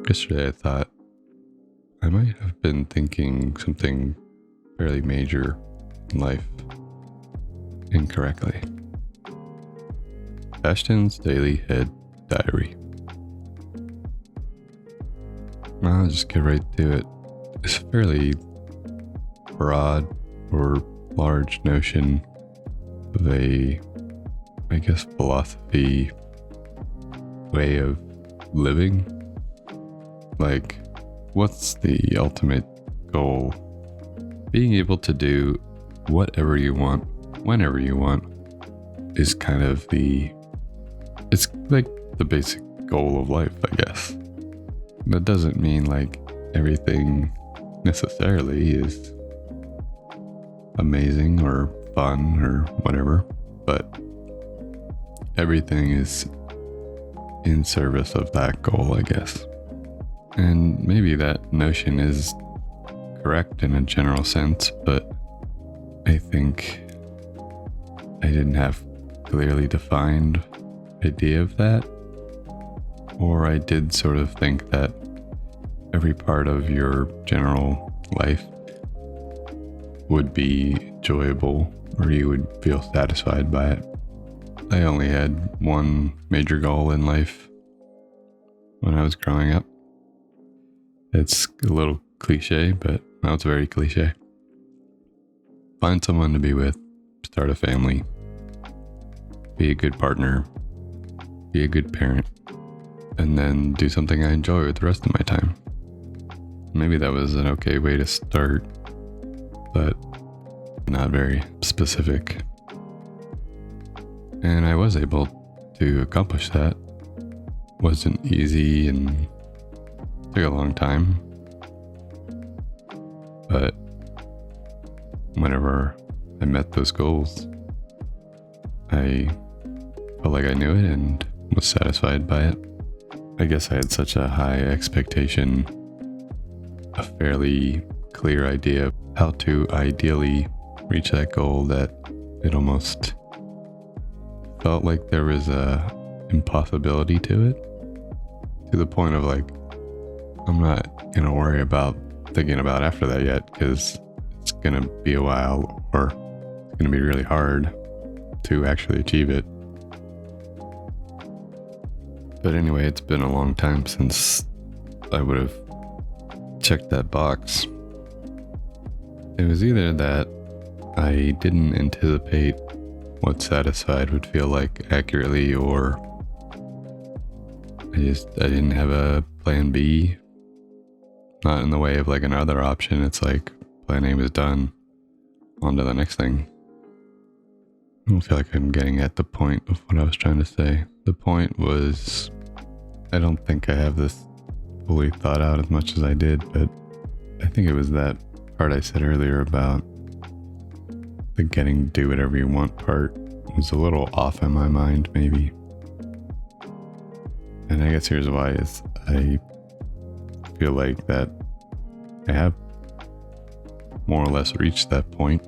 Yesterday I thought I might have been thinking something fairly major in life incorrectly. Ashton's Daily Head Diary. I'll just get right to it. It's a fairly broad or large notion of a, philosophy, way of living. Like, what's the ultimate goal? Being able to do whatever you want, whenever you want, is kind of it's like the basic goal of life, I guess. That doesn't mean like everything necessarily is amazing or fun or whatever, but everything is in service of that goal, I guess. And maybe that notion is correct in a general sense, but I think I didn't have clearly defined idea of that. Or I did sort of think that every part of your general life would be enjoyable, or you would feel satisfied by it. I only had one major goal in life when I was growing up. It's a little cliche, but now it's very cliche. Find someone to be with, start a family, be a good partner, be a good parent, and then do something I enjoy with the rest of my time. Maybe that was an okay way to start, but not very specific. And I was able to accomplish that. Wasn't easy and took a long time. But whenever I met those goals, I felt like I knew it and was satisfied by it. I guess I had such a high expectation, a fairly clear idea of how to ideally reach that goal, that it almost felt like there was a impossibility to it, to the point of like, I'm not gonna worry about thinking about after that yet, because it's gonna be a while, or it's gonna be really hard to actually achieve it. But anyway, it's been a long time since I would have checked that box. It was either that I didn't anticipate what satisfied would feel like accurately, or I didn't have a plan B. Not in the way of like another option. It's like plan A was done, on to the next thing. I don't feel like I'm getting at the point of what I was trying to say. The point was, I don't think I have this fully thought out as much as I did, but I think it was that part I said earlier about the getting to do whatever you want part was a little off in my mind, maybe. And I guess here's why is I feel like that I have more or less reached that point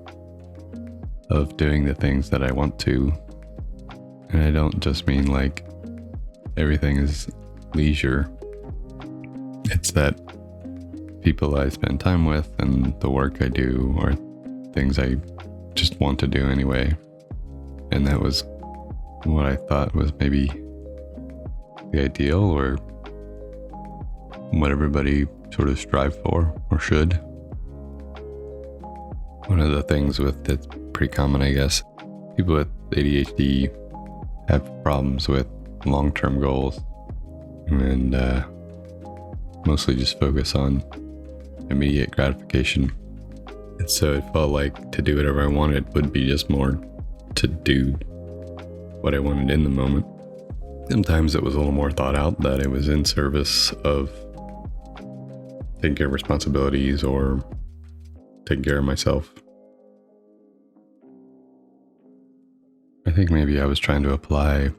of doing the things that I want to. And I don't just mean like everything is leisure. It's that people I spend time with and the work I do are things I just want to do anyway. And that was what I thought was maybe the ideal, or what everybody sort of strive for or should. One of the things with it's pretty common, I guess, people with ADHD have problems with long-term goals and mostly just focus on immediate gratification. And so it felt like to do whatever I wanted would be just more to do what I wanted in the moment. Sometimes it was a little more thought out, that it was in service of taking care of responsibilities or taking care of myself. I think maybe I was trying to apply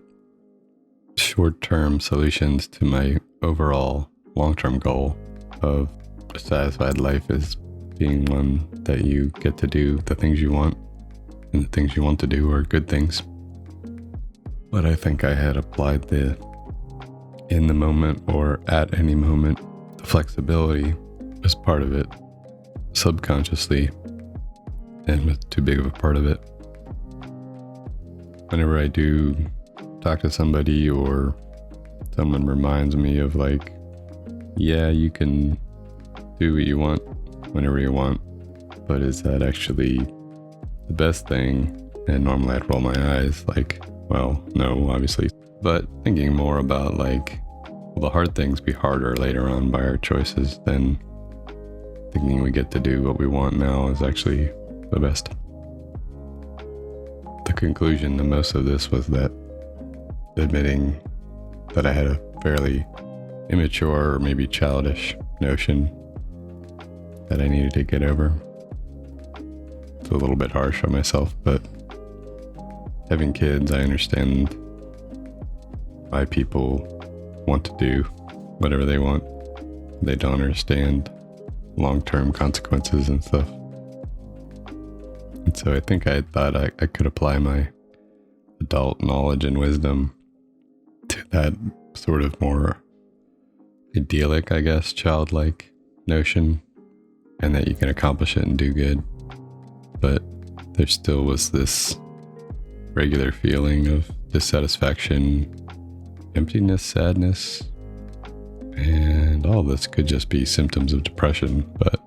short-term solutions to my overall long-term goal of a satisfied life as being one that you get to do the things you want, and the things you want to do are good things. But I think I had applied the in the moment or at any moment flexibility is part of it, subconsciously, and it's too big of a part of it. Whenever I do talk to somebody or someone reminds me of like, yeah, you can do what you want whenever you want, but is that actually the best thing? And normally I'd roll my eyes like, well, no, obviously. But thinking more about like, will the hard things be harder later on by our choices than thinking we get to do what we want now is actually the best. The conclusion to most of this was that admitting that I had a fairly immature or maybe childish notion that I needed to get over. It's a little bit harsh on myself, but having kids, I understand why people want to do whatever they want. They don't understand long-term consequences and stuff. And so I think I thought I could apply my adult knowledge and wisdom to that sort of more idyllic, I guess, childlike notion, and that you can accomplish it and do good. But there still was this regular feeling of dissatisfaction, emptiness, sadness, and all this could just be symptoms of depression, but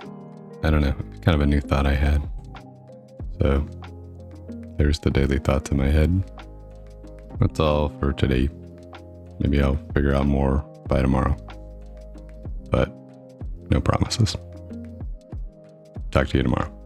I don't know, it's kind of a new thought I had. So there's the daily thoughts in my head. That's all for today. Maybe I'll figure out more by tomorrow, but no promises. Talk to you tomorrow.